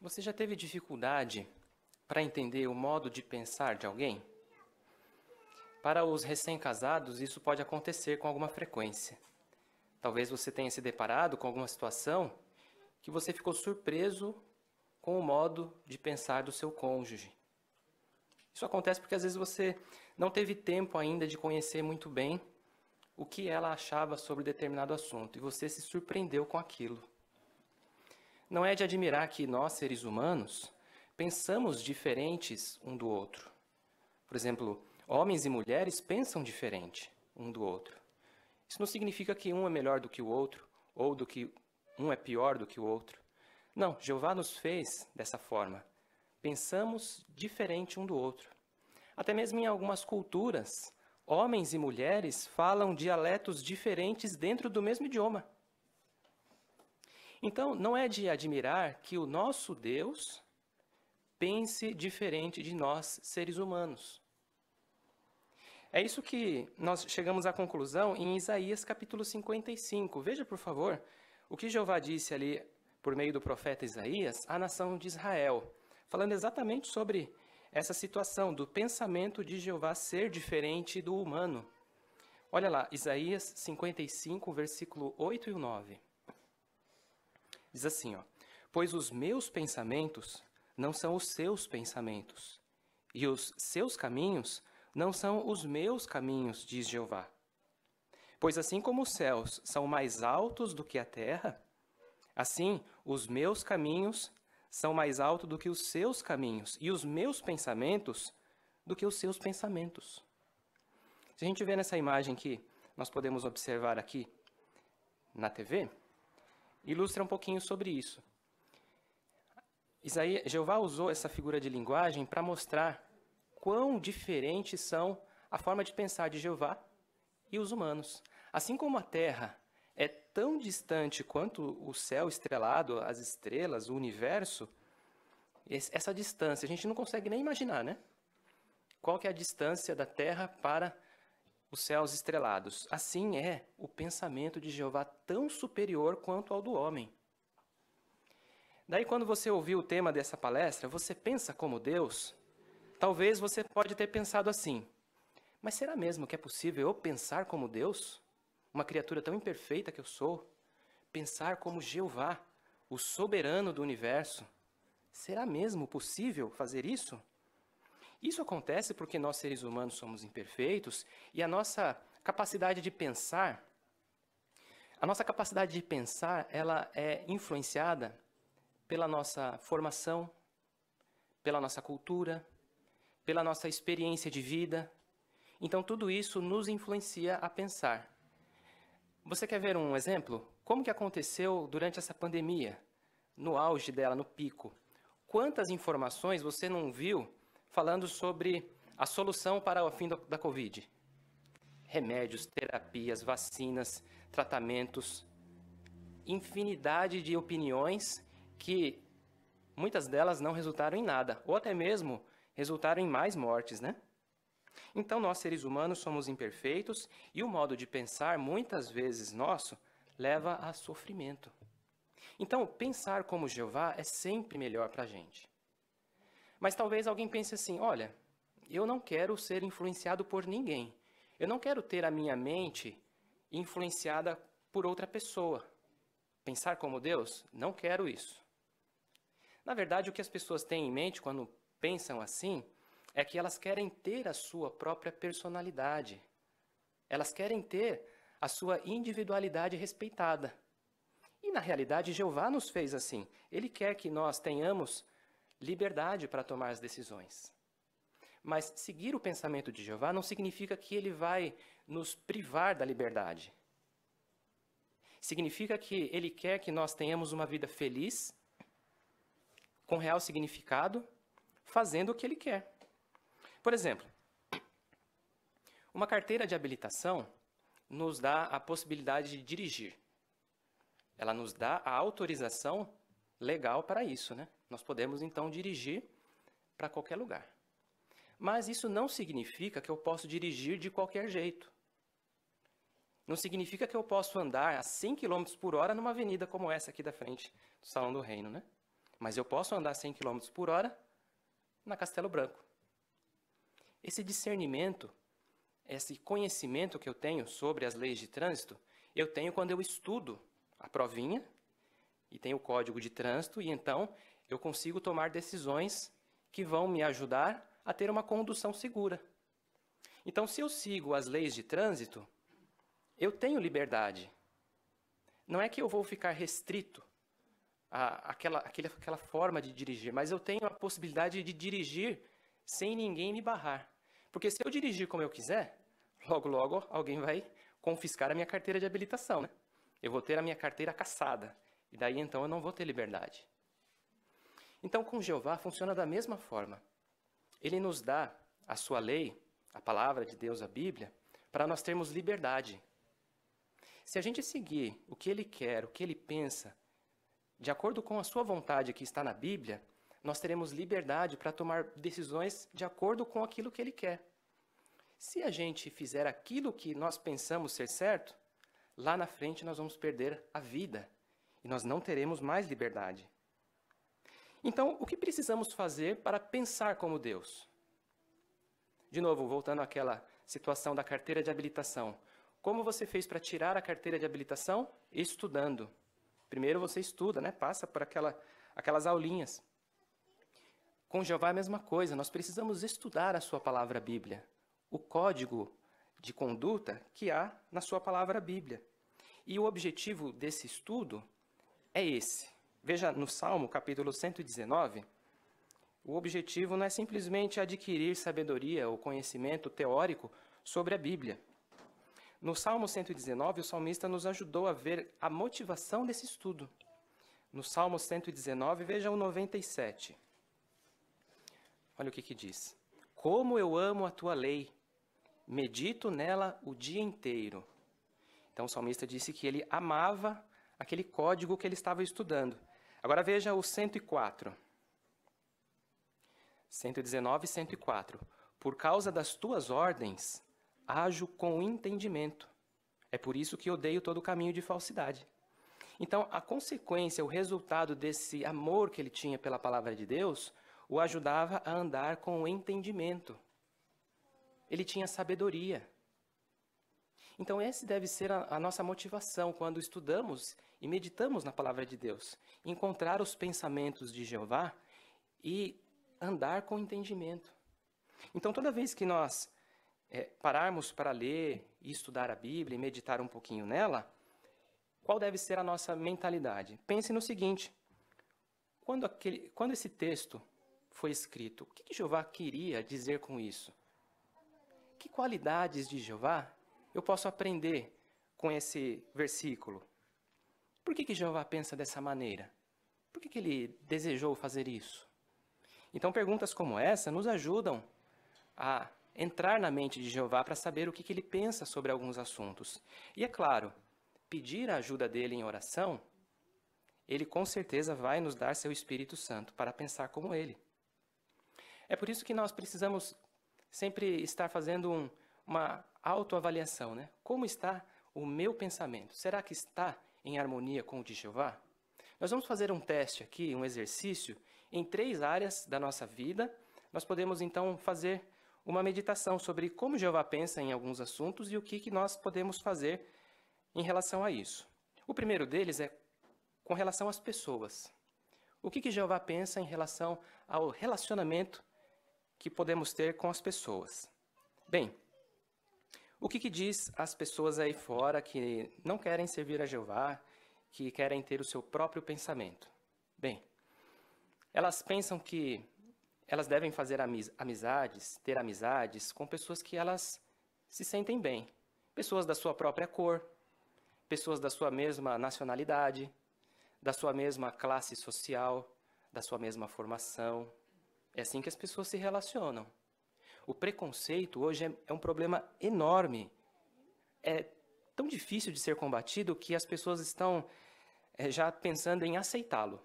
Você já teve dificuldade para entender o modo de pensar de alguém? Para os recém-casados, isso pode acontecer com alguma frequência. Talvez você tenha se deparado com alguma situação que você ficou surpreso com o modo de pensar do seu cônjuge. Isso acontece porque às vezes você não teve tempo ainda de conhecer muito bem o que ela achava sobre determinado assunto e você se surpreendeu com aquilo. Não é de admirar que nós, seres humanos, pensamos diferentes um do outro. Por exemplo, homens e mulheres pensam diferente um do outro. Isso não significa que um é melhor do que o outro, ou do que um é pior do que o outro. Não, Jeová nos fez dessa forma. Pensamos diferente um do outro. Até mesmo em algumas culturas, homens e mulheres falam dialetos diferentes dentro do mesmo idioma. Então, não é de admirar que o nosso Deus pense diferente de nós, seres humanos. É isso que nós chegamos à conclusão em Isaías capítulo 55. Veja, por favor, o que Jeová disse ali por meio do profeta Isaías à nação de Israel, falando exatamente sobre essa situação do pensamento de Jeová ser diferente do humano. Olha lá, Isaías 55, versículo 8 e 9. Diz assim, pois os meus pensamentos não são os seus pensamentos, e os seus caminhos não são os meus caminhos, diz Jeová. Pois assim como os céus são mais altos do que a terra, assim os meus caminhos são mais altos do que os seus caminhos, e os meus pensamentos do que os seus pensamentos. Se a gente vê nessa imagem que nós podemos observar aqui na TV, ilustra um pouquinho sobre isso. Jeová usou essa figura de linguagem para mostrar quão diferentes são a forma de pensar de Jeová e os humanos. Assim como a Terra é tão distante quanto o céu estrelado, as estrelas, o universo, essa distância a gente não consegue nem imaginar, né? Qual que é a distância da Terra para os céus estrelados? Assim é o pensamento de Jeová tão superior quanto ao do homem. Daí, quando você ouviu o tema dessa palestra, você pensa como Deus? Talvez você pode ter pensado assim, mas será mesmo que é possível eu pensar como Deus? Uma criatura tão imperfeita que eu sou? Pensar como Jeová, o soberano do universo? Será mesmo possível fazer isso? Isso acontece porque nós, seres humanos, somos imperfeitos e a nossa capacidade de pensar, ela é influenciada pela nossa formação, pela nossa cultura, pela nossa experiência de vida. Então, tudo isso nos influencia a pensar. Você quer ver um exemplo? Como que aconteceu durante essa pandemia? No auge dela, no pico. Quantas informações você não viu falando sobre a solução para o fim da Covid? Remédios, terapias, vacinas, tratamentos. Infinidade de opiniões que muitas delas não resultaram em nada, ou até mesmo resultaram em mais mortes, né? Então, nós, seres humanos, somos imperfeitos e o modo de pensar, muitas vezes nosso, leva a sofrimento. Então, pensar como Jeová é sempre melhor para a gente. Mas talvez alguém pense assim, olha, eu não quero ser influenciado por ninguém. Eu não quero ter a minha mente influenciada por outra pessoa. Pensar como Deus? Não quero isso. Na verdade, o que as pessoas têm em mente quando pensam assim é que elas querem ter a sua própria personalidade. Elas querem ter a sua individualidade respeitada. E, na realidade, Jeová nos fez assim. Ele quer que nós tenhamos liberdade para tomar as decisões. Mas seguir o pensamento de Jeová não significa que ele vai nos privar da liberdade. Significa que ele quer que nós tenhamos uma vida feliz, com real significado, fazendo o que ele quer. Por exemplo, uma carteira de habilitação nos dá a possibilidade de dirigir. Ela nos dá a autorização legal para isso, né? Nós podemos, então, dirigir para qualquer lugar. Mas isso não significa que eu posso dirigir de qualquer jeito. Não significa que eu posso andar a 100 km por hora numa avenida como essa aqui da frente do Salão do Reino, né? mas eu posso andar 100 km por hora na Castelo Branco. Esse discernimento, esse conhecimento que eu tenho sobre as leis de trânsito, eu tenho quando eu estudo a provinha e tenho o código de trânsito, e então eu consigo tomar decisões que vão me ajudar a ter uma condução segura. Então, se eu sigo as leis de trânsito, eu tenho liberdade. Não é que eu vou ficar restrito àquela forma de dirigir, mas eu tenho a possibilidade de dirigir sem ninguém me barrar. Porque se eu dirigir como eu quiser, logo, logo alguém vai confiscar a minha carteira de habilitação, né? Eu vou ter a minha carteira cassada. E daí, então, eu não vou ter liberdade. Então, com Jeová, funciona da mesma forma. Ele nos dá a sua lei, a palavra de Deus, a Bíblia, para nós termos liberdade. Se a gente seguir o que ele quer, o que ele pensa, de acordo com a sua vontade que está na Bíblia, nós teremos liberdade para tomar decisões de acordo com aquilo que ele quer. Se a gente fizer aquilo que nós pensamos ser certo, lá na frente nós vamos perder a vida e nós não teremos mais liberdade. Então, o que precisamos fazer para pensar como Deus? De novo, voltando àquela situação da carteira de habilitação. Como você fez para tirar a carteira de habilitação? Estudando. Primeiro você estuda, né? Passa por aquelas aulinhas. Com Jeová é a mesma coisa, nós precisamos estudar a sua palavra Bíblia, o código de conduta que há na sua palavra Bíblia. E o objetivo desse estudo é esse. Veja no Salmo, capítulo 119, o objetivo não é simplesmente adquirir sabedoria ou conhecimento teórico sobre a Bíblia. No Salmo 119, o salmista nos ajudou a ver a motivação desse estudo. No Salmo 119, veja o 97. Olha o que diz. Como eu amo a tua lei, medito nela o dia inteiro. Então o salmista disse que ele amava aquele código que ele estava estudando. Agora veja o 104. 119 e 104. Por causa das tuas ordens, ajo com entendimento. É por isso que odeio todo caminho de falsidade. Então, a consequência, o resultado desse amor que ele tinha pela palavra de Deus, o ajudava a andar com entendimento. Ele tinha sabedoria. Então, essa deve ser a nossa motivação quando estudamos e meditamos na palavra de Deus. Encontrar os pensamentos de Jeová e andar com entendimento. Então, toda vez que nós pararmos para ler e estudar a Bíblia e meditar um pouquinho nela, qual deve ser a nossa mentalidade? Pense no seguinte, quando esse texto foi escrito, o que Jeová queria dizer com isso? Que qualidades de Jeová eu posso aprender com esse versículo? Por que Jeová pensa dessa maneira? Por que ele desejou fazer isso? Então, perguntas como essa nos ajudam a entrar na mente de Jeová para saber o que ele pensa sobre alguns assuntos. E é claro, pedir a ajuda dele em oração, ele com certeza vai nos dar seu Espírito Santo para pensar como ele. É por isso que nós precisamos sempre estar fazendo uma autoavaliação, né? Como está o meu pensamento? Será que está em harmonia com o de Jeová? Nós vamos fazer um teste aqui, um exercício, em 3 áreas da nossa vida. Nós podemos então fazer uma meditação sobre como Jeová pensa em alguns assuntos e o que nós podemos fazer em relação a isso. O primeiro deles é com relação às pessoas. O que Jeová pensa em relação ao relacionamento que podemos ter com as pessoas? Bem, o que diz as pessoas aí fora que não querem servir a Jeová, que querem ter o seu próprio pensamento? Bem, elas pensam que elas devem fazer amizades, ter amizades com pessoas que elas se sentem bem. Pessoas da sua própria cor, pessoas da sua mesma nacionalidade, da sua mesma classe social, da sua mesma formação. É assim que as pessoas se relacionam. O preconceito hoje é um problema enorme. É tão difícil de ser combatido que as pessoas estão já pensando em aceitá-lo.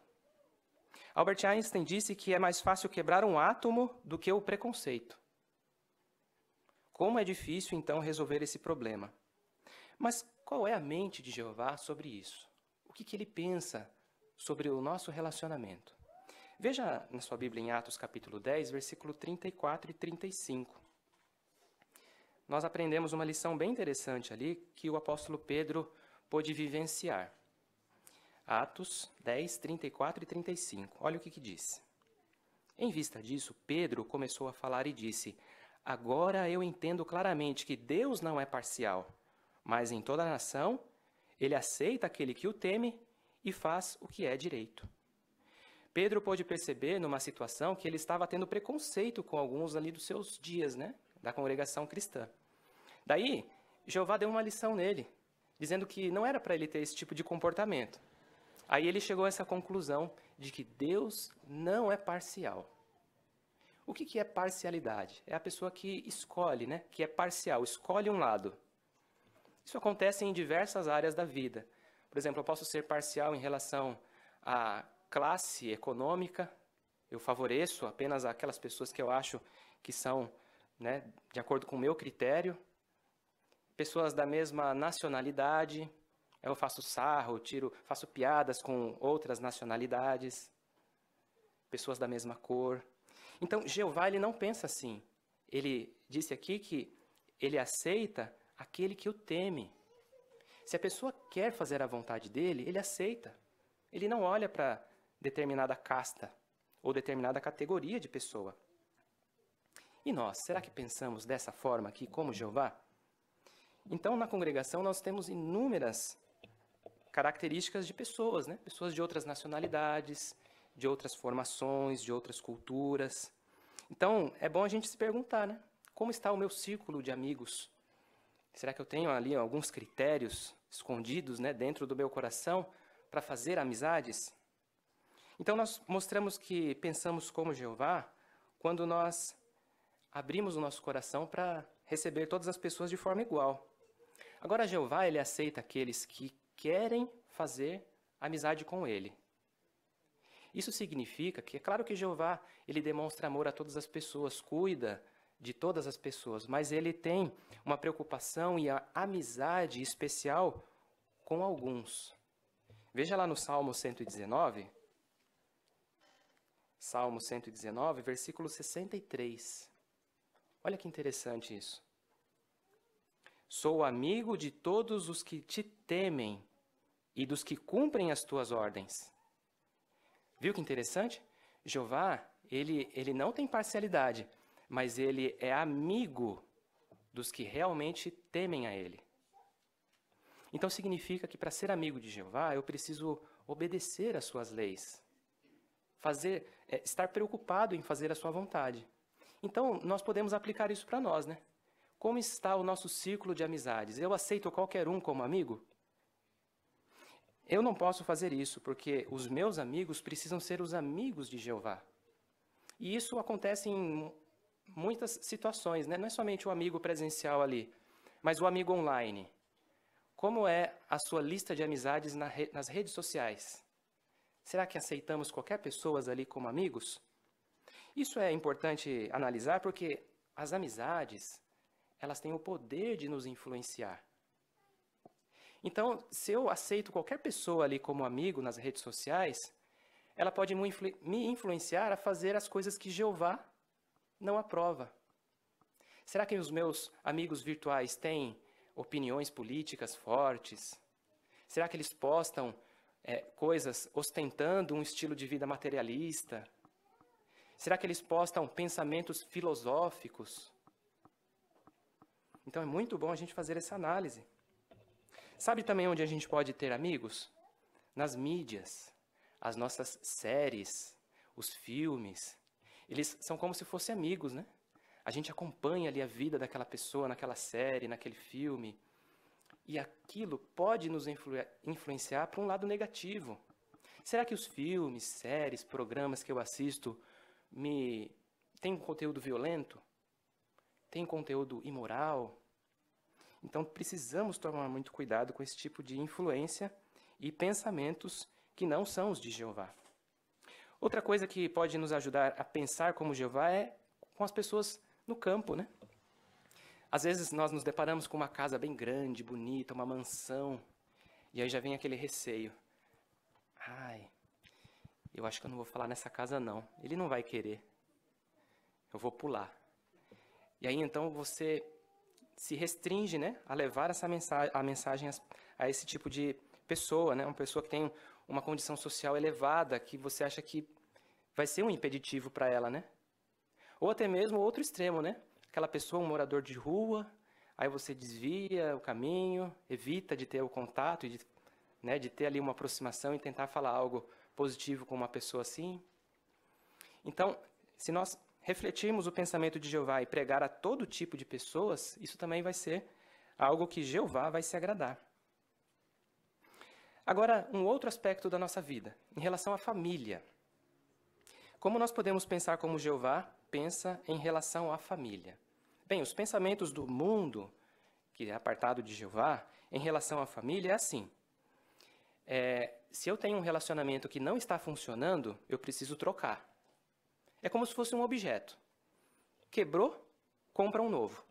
Albert Einstein disse que é mais fácil quebrar um átomo do que o preconceito. Como é difícil, então, resolver esse problema? Mas qual é a mente de Jeová sobre isso? O que ele pensa sobre o nosso relacionamento? Veja na sua Bíblia em Atos capítulo 10, versículo 34 e 35. Nós aprendemos uma lição bem interessante ali que o apóstolo Pedro pôde vivenciar. Atos 10, 34 e 35. Olha o que diz. Em vista disso, Pedro começou a falar e disse: agora eu entendo claramente que Deus não é parcial, mas em toda a nação ele aceita aquele que o teme e faz o que é direito. Pedro pôde perceber numa situação que ele estava tendo preconceito com alguns ali dos seus dias, né, da congregação cristã. Daí, Jeová deu uma lição nele, dizendo que não era para ele ter esse tipo de comportamento. Aí ele chegou a essa conclusão de que Deus não é parcial. O que é parcialidade? É a pessoa que escolhe, né? Que é parcial, escolhe um lado. Isso acontece em diversas áreas da vida. Por exemplo, eu posso ser parcial em relação à classe econômica. Eu favoreço apenas aquelas pessoas que eu acho que são, né, de acordo com o meu critério. Pessoas da mesma nacionalidade. Eu faço sarro, faço piadas com outras nacionalidades, pessoas da mesma cor. Então, Jeová, ele não pensa assim. Ele disse aqui que ele aceita aquele que o teme. Se a pessoa quer fazer a vontade dele, ele aceita. Ele não olha para determinada casta ou determinada categoria de pessoa. E nós, será que pensamos dessa forma aqui, como Jeová? Então, na congregação, nós temos inúmeras características de pessoas, né? Pessoas de outras nacionalidades, de outras formações, de outras culturas. Então, é bom a gente se perguntar, né? Como está o meu círculo de amigos? Será que eu tenho ali alguns critérios escondidos, né, dentro do meu coração para fazer amizades? Então, nós mostramos que pensamos como Jeová quando nós abrimos o nosso coração para receber todas as pessoas de forma igual. Agora, Jeová, ele aceita aqueles que querem fazer amizade com ele. Isso significa que, é claro que Jeová, ele demonstra amor a todas as pessoas, cuida de todas as pessoas, mas ele tem uma preocupação e a amizade especial com alguns. Veja lá no Salmo 119, Salmo 119, versículo 63. Olha que interessante isso. Sou amigo de todos os que te temem e dos que cumprem as tuas ordens. Viu que interessante? Jeová, ele não tem parcialidade, mas ele é amigo dos que realmente temem a ele. Então significa que para ser amigo de Jeová, eu preciso obedecer às suas leis. Estar preocupado em fazer a sua vontade. Então, nós podemos aplicar isso para nós, né? Como está o nosso círculo de amizades? Eu aceito qualquer um como amigo? Eu não posso fazer isso, porque os meus amigos precisam ser os amigos de Jeová. E isso acontece em muitas situações, né? Não é somente o amigo presencial ali, mas o amigo online. Como é a sua lista de amizades nas redes sociais? Será que aceitamos qualquer pessoa ali como amigos? Isso é importante analisar porque as amizades, elas têm o poder de nos influenciar. Então, se eu aceito qualquer pessoa ali como amigo nas redes sociais, ela pode me influenciar a fazer as coisas que Jeová não aprova. Será que os meus amigos virtuais têm opiniões políticas fortes? Será que eles postam coisas ostentando um estilo de vida materialista? Será que eles postam pensamentos filosóficos? Então é muito bom a gente fazer essa análise. Sabe também onde a gente pode ter amigos? Nas mídias, as nossas séries, os filmes. Eles são como se fossem amigos, né? A gente acompanha ali a vida daquela pessoa naquela série, naquele filme. E aquilo pode nos influenciar para um lado negativo. Será que os filmes, séries, programas que eu assisto têm um conteúdo violento? Tem conteúdo imoral? Então, precisamos tomar muito cuidado com esse tipo de influência e pensamentos que não são os de Jeová. Outra coisa que pode nos ajudar a pensar como Jeová é com as pessoas no campo, né? Às vezes, nós nos deparamos com uma casa bem grande, bonita, uma mansão, e aí já vem aquele receio. eu acho que eu não vou falar nessa casa não, ele não vai querer, eu vou pular. E aí então você se restringe, né, a levar a mensagem a esse tipo de pessoa, né, uma pessoa que tem uma condição social elevada, que você acha que vai ser um impeditivo para ela, né? Ou até mesmo o outro extremo, né? Aquela pessoa, um morador de rua, aí você desvia o caminho, evita de ter o contato, de ter ali uma aproximação e tentar falar algo positivo com uma pessoa assim. Então, se nós refletirmos o pensamento de Jeová e pregar a todo tipo de pessoas, isso também vai ser algo que Jeová vai se agradar. Agora, um outro aspecto da nossa vida, em relação à família. Como nós podemos pensar como Jeová pensa em relação à família? Bem, os pensamentos do mundo, que é apartado de Jeová, em relação à família é assim. Se eu tenho um relacionamento que não está funcionando, eu preciso trocar. É como se fosse um objeto. Quebrou, compra um novo.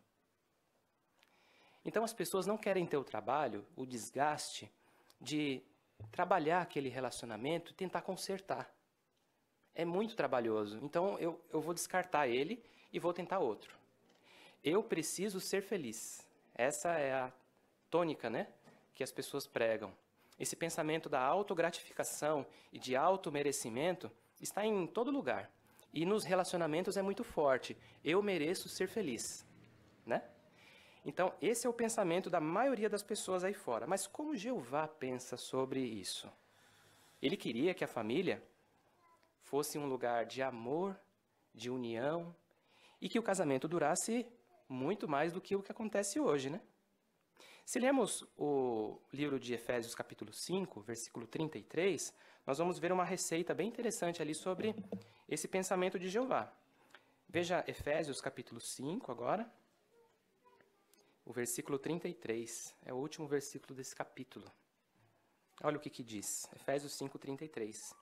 Então as pessoas não querem ter o trabalho, o desgaste de trabalhar aquele relacionamento e tentar consertar. É muito trabalhoso. Então eu vou descartar ele e vou tentar outro. Eu preciso ser feliz. Essa é a tônica, né, que as pessoas pregam. Esse pensamento da autogratificação e de automerecimento está em todo lugar. E nos relacionamentos é muito forte. Eu mereço ser feliz, né? Então, esse é o pensamento da maioria das pessoas aí fora. Mas como Jeová pensa sobre isso? Ele queria que a família fosse um lugar de amor, de união, e que o casamento durasse muito mais do que o que acontece hoje, né? Se lemos o livro de Efésios capítulo 5, versículo 33, nós vamos ver uma receita bem interessante ali sobre esse pensamento de Jeová. Veja Efésios capítulo 5 agora, o versículo 33, é o último versículo desse capítulo. Olha o que diz, Efésios 5, 33.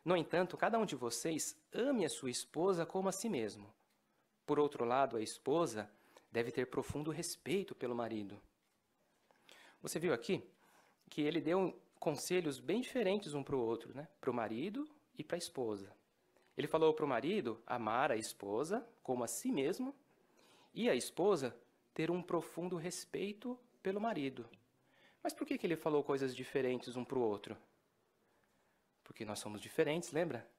No entanto, cada um de vocês ame a sua esposa como a si mesmo. Por outro lado, a esposa deve ter profundo respeito pelo marido. Você viu aqui que ele deu conselhos bem diferentes um para o outro, né? Para o marido e para a esposa. Ele falou para o marido amar a esposa como a si mesmo e a esposa ter um profundo respeito pelo marido. Mas por que ele falou coisas diferentes um para o outro? Porque nós somos diferentes, lembra?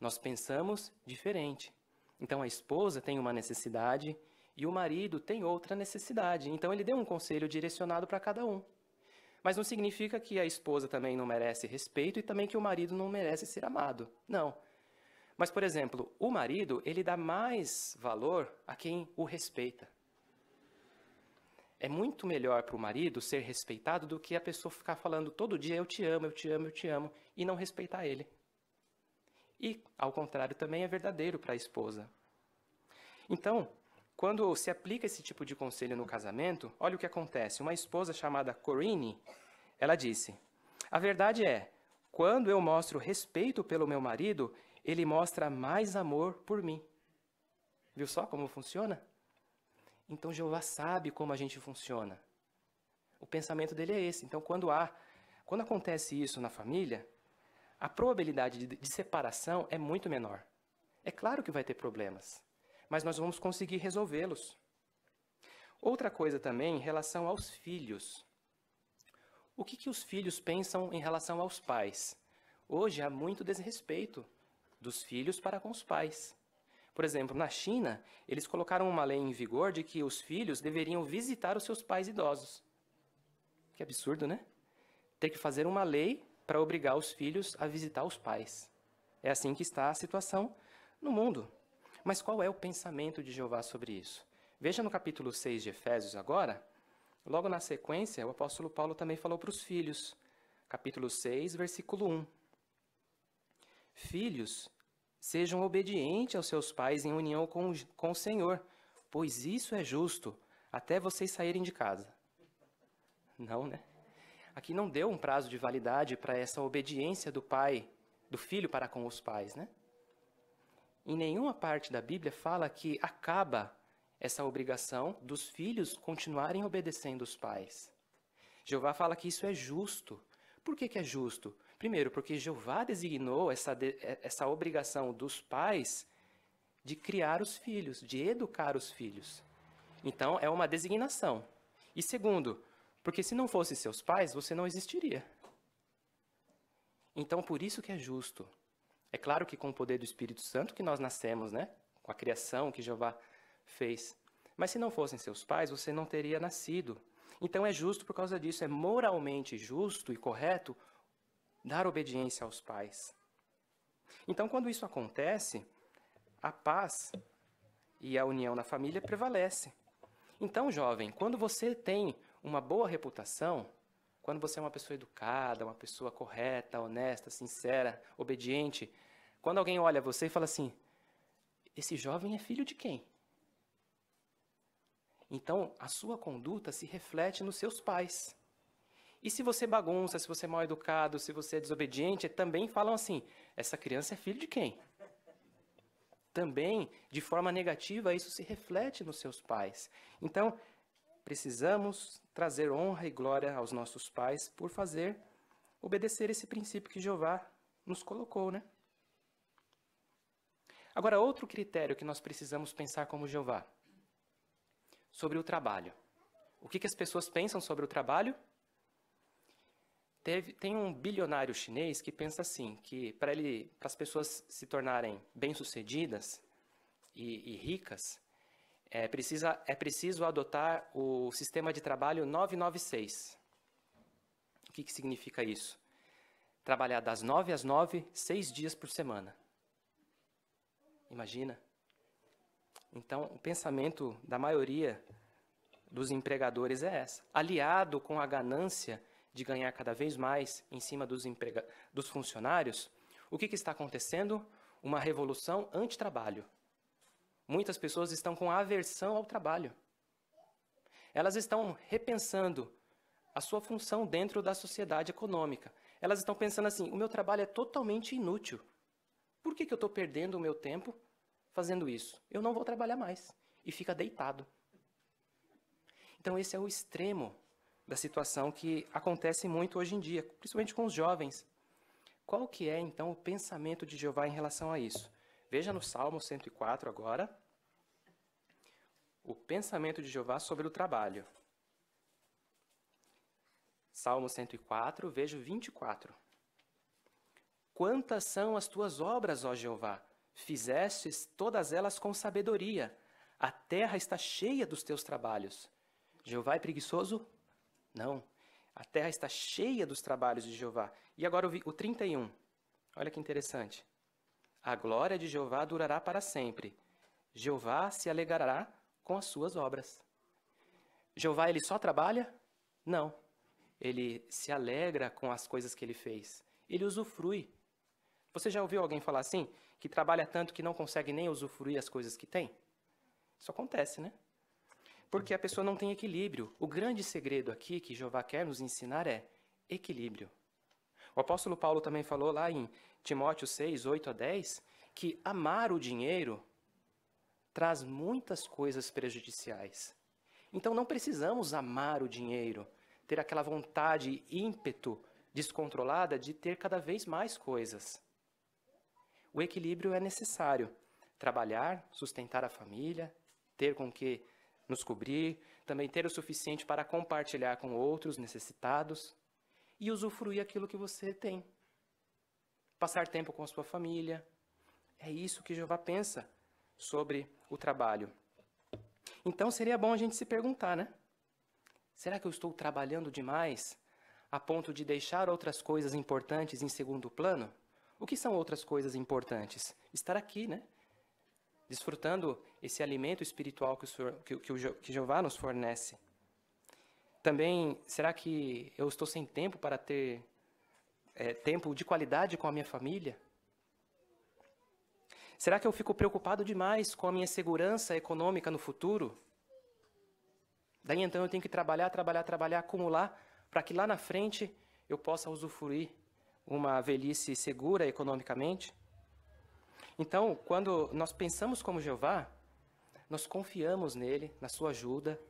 Nós pensamos diferente. Então a esposa tem uma necessidade e o marido tem outra necessidade. Então ele deu um conselho direcionado para cada um. Mas não significa que a esposa também não merece respeito e também que o marido não merece ser amado. Não. Mas, por exemplo, o marido, ele dá mais valor a quem o respeita. É muito melhor para o marido ser respeitado do que a pessoa ficar falando todo dia eu te amo, eu te amo, eu te amo, e não respeitar ele. E, ao contrário, também é verdadeiro para a esposa. Então, quando se aplica esse tipo de conselho no casamento, olha o que acontece. Uma esposa chamada Corinne, ela disse, a verdade é, quando eu mostro respeito pelo meu marido, ele mostra mais amor por mim. Viu só como funciona? Então, Jeová sabe como a gente funciona. O pensamento dele é esse. Então, quando acontece isso na família, a probabilidade de separação é muito menor. É claro que vai ter problemas, mas nós vamos conseguir resolvê-los. Outra coisa também em relação aos filhos. O que os filhos pensam em relação aos pais? Hoje há muito desrespeito dos filhos para com os pais. Por exemplo, na China, eles colocaram uma lei em vigor de que os filhos deveriam visitar os seus pais idosos. Que absurdo, né? Ter que fazer uma lei para obrigar os filhos a visitar os pais. É assim que está a situação no mundo. Mas qual é o pensamento de Jeová sobre isso? Veja no capítulo 6 de Efésios agora, logo na sequência, o apóstolo Paulo também falou para os filhos. Capítulo 6, versículo 1. Filhos, sejam obedientes aos seus pais em união com o Senhor, pois isso é justo, até vocês saírem de casa. Não, né? Aqui não deu um prazo de validade para essa obediência do pai, do filho para com os pais, né? Em nenhuma parte da Bíblia fala que acaba essa obrigação dos filhos continuarem obedecendo os pais. Jeová fala que isso é justo. Por que é justo? Primeiro, porque Jeová designou essa obrigação dos pais de criar os filhos, de educar os filhos. Então, é uma designação. E segundo, porque se não fossem seus pais, você não existiria. Então, por isso que é justo. É claro que com o poder do Espírito Santo que nós nascemos, né? Com a criação que Jeová fez. Mas se não fossem seus pais, você não teria nascido. Então, é justo por causa disso. É moralmente justo e correto dar obediência aos pais. Então, quando isso acontece, a paz e a união na família prevalece. Então, jovem, quando você tem uma boa reputação, quando você é uma pessoa educada, uma pessoa correta, honesta, sincera, obediente, quando alguém olha você e fala assim, esse jovem é filho de quem? Então, a sua conduta se reflete nos seus pais. E se você bagunça, se você é mal educado, se você é desobediente, também falam assim, essa criança é filho de quem? Também, de forma negativa, isso se reflete nos seus pais. Então, precisamos trazer honra e glória aos nossos pais por obedecer esse princípio que Jeová nos colocou, né? Agora, outro critério que nós precisamos pensar como Jeová, sobre o trabalho. O que as pessoas pensam sobre o trabalho? Tem um bilionário chinês que pensa assim, que para as pessoas se tornarem bem-sucedidas e ricas, é preciso adotar o sistema de trabalho 996. O que significa isso? Trabalhar das 9 às 9, 6 dias por semana. Imagina? Então, o pensamento da maioria dos empregadores é essa. Aliado com a ganância de ganhar cada vez mais em cima dos funcionários, o que está acontecendo? Uma revolução anti-trabalho. Muitas pessoas estão com aversão ao trabalho. Elas estão repensando a sua função dentro da sociedade econômica. Elas estão pensando assim, o meu trabalho é totalmente inútil. Por que eu estou perdendo o meu tempo fazendo isso? Eu não vou trabalhar mais. E fica deitado. Então esse é o extremo da situação que acontece muito hoje em dia, principalmente com os jovens. Qual que é, então, o pensamento de Jeová em relação a isso? Veja no Salmo 104 agora, o pensamento de Jeová sobre o trabalho. Salmo 104, veja o 24. Quantas são as tuas obras, ó Jeová? Fizestes todas elas com sabedoria. A terra está cheia dos teus trabalhos. Jeová é preguiçoso? Não. A terra está cheia dos trabalhos de Jeová. E agora o 31. Olha que interessante. A glória de Jeová durará para sempre. Jeová se alegrará com as suas obras. Jeová, ele só trabalha? Não. Ele se alegra com as coisas que ele fez. Ele usufrui. Você já ouviu alguém falar assim? Que trabalha tanto que não consegue nem usufruir as coisas que tem? Isso acontece, né? Porque a pessoa não tem equilíbrio. O grande segredo aqui que Jeová quer nos ensinar é equilíbrio. O apóstolo Paulo também falou lá em Timóteo 6, 8 a 10, que amar o dinheiro traz muitas coisas prejudiciais. Então não precisamos amar o dinheiro, ter aquela vontade, ímpeto descontrolada de ter cada vez mais coisas. O equilíbrio é necessário. Trabalhar, sustentar a família, ter com que nos cobrir, também ter o suficiente para compartilhar com outros necessitados e usufruir aquilo que você tem. Passar tempo com a sua família. É isso que Jeová pensa sobre o trabalho. Então seria bom a gente se perguntar, né? Será que eu estou trabalhando demais a ponto de deixar outras coisas importantes em segundo plano? O que são outras coisas importantes? Estar aqui, né? Desfrutando esse alimento espiritual que Jeová nos fornece. Também, será que eu estou sem tempo para ter tempo de qualidade com a minha família? Será que eu fico preocupado demais com a minha segurança econômica no futuro? Daí então eu tenho que trabalhar, acumular, para que lá na frente eu possa usufruir uma velhice segura economicamente? Então, quando nós pensamos como Jeová, nós confiamos nele, na sua ajuda,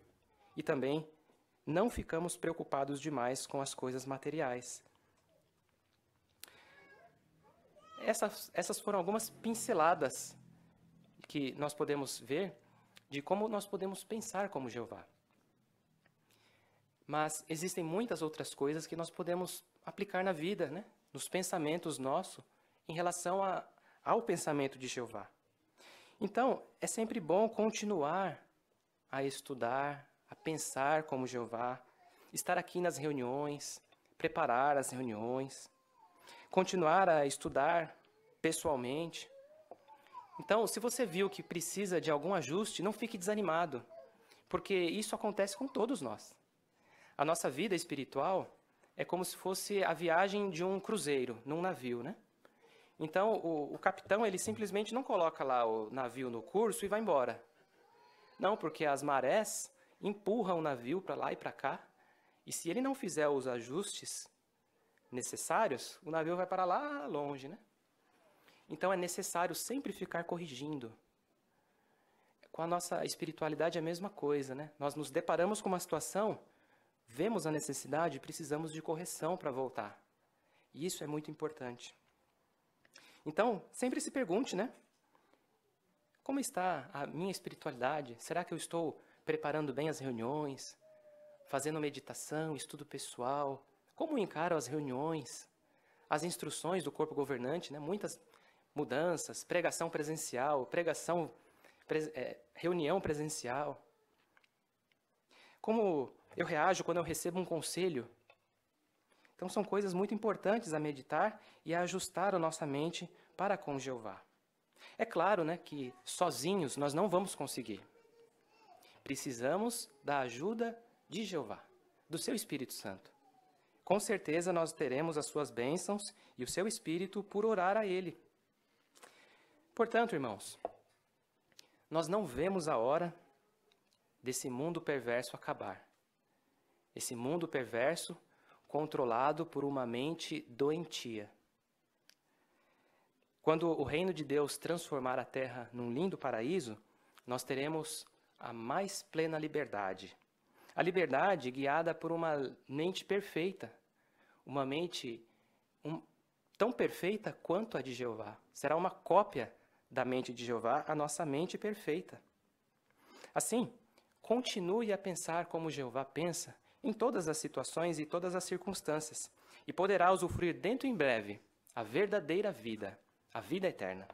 e também não ficamos preocupados demais com as coisas materiais. essas foram algumas pinceladas que nós podemos ver de como nós podemos pensar como Jeová. Mas existem muitas outras coisas que nós podemos aplicar na vida, né? Nos pensamentos nossos, em relação ao pensamento de Jeová. Então, é sempre bom continuar a estudar, a pensar como Jeová, estar aqui nas reuniões, preparar as reuniões, continuar a estudar pessoalmente. Então, se você viu que precisa de algum ajuste, não fique desanimado, porque isso acontece com todos nós. A nossa vida espiritual é como se fosse a viagem de um cruzeiro, num navio, né? Então, o capitão, ele simplesmente não coloca lá o navio no curso e vai embora. Não, porque as marés empurram o navio para lá e para cá, e se ele não fizer os ajustes necessários, o navio vai para lá longe, né? Então, é necessário sempre ficar corrigindo. Com a nossa espiritualidade é a mesma coisa, né? Nós nos deparamos com uma situação, vemos a necessidade e precisamos de correção para voltar. E isso é muito importante. Então, sempre se pergunte, né? Como está a minha espiritualidade? Será que eu estou preparando bem as reuniões? Fazendo meditação, estudo pessoal? Como encaro as reuniões? As instruções do corpo governante, né? Muitas mudanças, pregação presencial, reunião presencial. Como eu reajo quando eu recebo um conselho? Então, são coisas muito importantes a meditar e a ajustar a nossa mente para com Jeová. É claro, né, que sozinhos nós não vamos conseguir. Precisamos da ajuda de Jeová, do seu Espírito Santo. Com certeza nós teremos as suas bênçãos e o seu Espírito por orar a Ele. Portanto, irmãos, nós não vemos a hora desse mundo perverso acabar. Esse mundo perverso controlado por uma mente doentia. Quando o reino de Deus transformar a terra num lindo paraíso, nós teremos a mais plena liberdade. A liberdade guiada por uma mente perfeita, uma mente tão perfeita quanto a de Jeová. Será uma cópia da mente de Jeová, a nossa mente perfeita. Assim, continue a pensar como Jeová pensa em todas as situações e todas as circunstâncias, e poderá usufruir dentro em breve a verdadeira vida, a vida eterna.